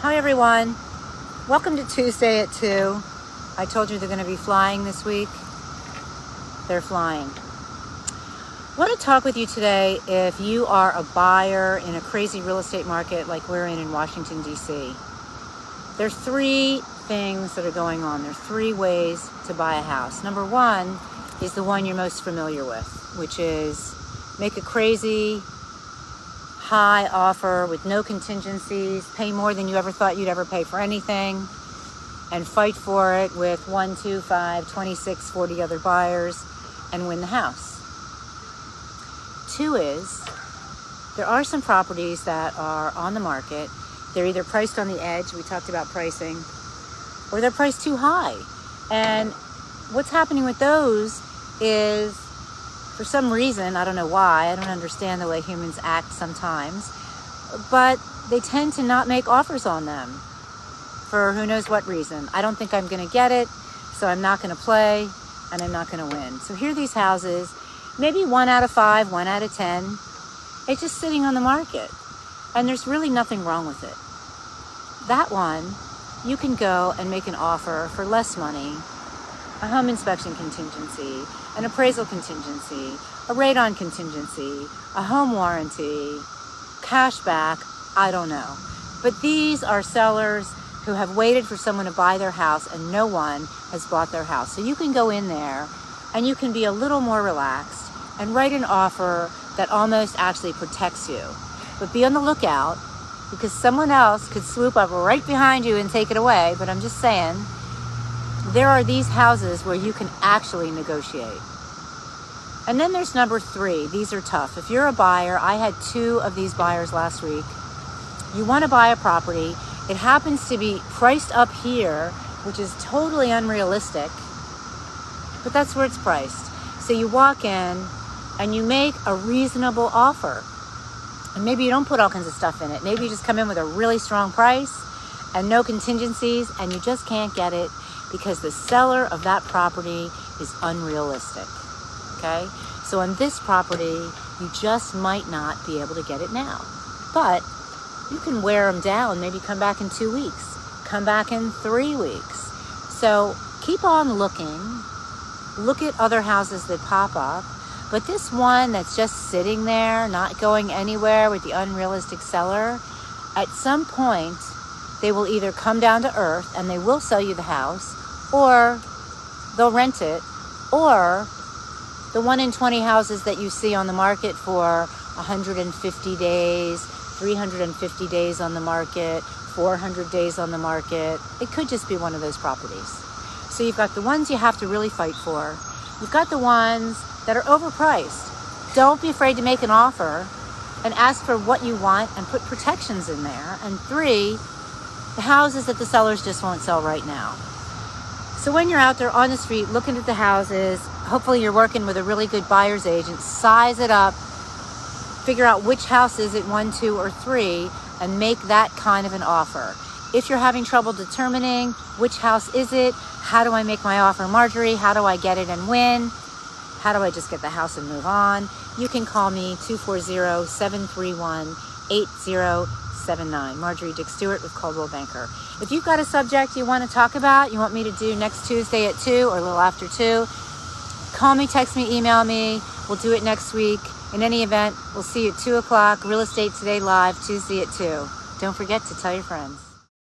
Hi everyone, welcome to Tuesday at 2. I told you they're going to be flying this week. They're flying. I want to talk with you today if you are a buyer in a crazy real estate market like we're in Washington, D.C. There's three things that are going on. There's three ways to buy a house. Number one is the one you're most familiar with, which is make a crazy high offer with no contingencies, pay more than you ever thought you'd ever pay for anything, and fight for it with 1, 2, 5, 26, 40 other buyers and win the house. Two is, there are some properties that are on the market. They're either priced on the edge, we talked about pricing, or they're priced too high. And what's happening with those is, for some reason, I don't know why, I don't understand the way humans act sometimes, but they tend to not make offers on them for who knows what reason. I don't think I'm going to get it, so I'm not going to play, and I'm not going to win. So here are these houses, maybe 1 out of 5, 1 out of 10. It's just sitting on the market, and there's really nothing wrong with it. That one, you can go and make an offer for less money, a home inspection contingency, an appraisal contingency, a radon contingency, a home warranty, cash back, I don't know. But these are sellers who have waited for someone to buy their house and no one has bought their house. So you can go in there and you can be a little more relaxed and write an offer that almost actually protects you. But be on the lookout, because someone else could swoop up right behind you and take it away. But I'm just saying, there are these houses where you can actually negotiate. And then there's number 3. These are tough. If you're a buyer, I had 2 of these buyers last week. You want to buy a property. It happens to be priced up here, which is totally unrealistic, but that's where it's priced. So you walk in and you make a reasonable offer. And maybe you don't put all kinds of stuff in it. Maybe you just come in with a really strong price and no contingencies, and you just can't get it because the seller of that property is unrealistic. Okay? So on this property, you just might not be able to get it now. But you can wear them down, maybe come back in 2 weeks, come back in 3 weeks. So keep on looking. Look at other houses that pop up. But this one that's just sitting there, not going anywhere with the unrealistic seller, at some point, they will either come down to earth and they will sell you the house, or they'll rent it, or the 1 in 20 houses that you see on the market for 150 days, 350 days on the market, 400 days on the market, it could just be one of those properties. So you've got the ones you have to really fight for. You've got the ones that are overpriced. Don't be afraid to make an offer and ask for what you want and put protections in there. And 3, the houses that the sellers just won't sell right now. So when you're out there on the street looking at the houses, hopefully you're working with a really good buyer's agent, size it up, figure out which house is it, 1, 2, or 3, and make that kind of an offer. If you're having trouble determining which house is it, how do I make my offer, Marjorie? How do I get it and win? How do I just get the house and move on? You can call me 240-731-8079. Marjorie Stuart with Coldwell Banker. If you've got a subject you want to talk about, you want me to do next Tuesday at 2 or a little after 2, call me, text me, email me. We'll do it next week. In any event, we'll see you at 2 o'clock. Real Estate Today Live, Tuesday at 2. Don't forget to tell your friends.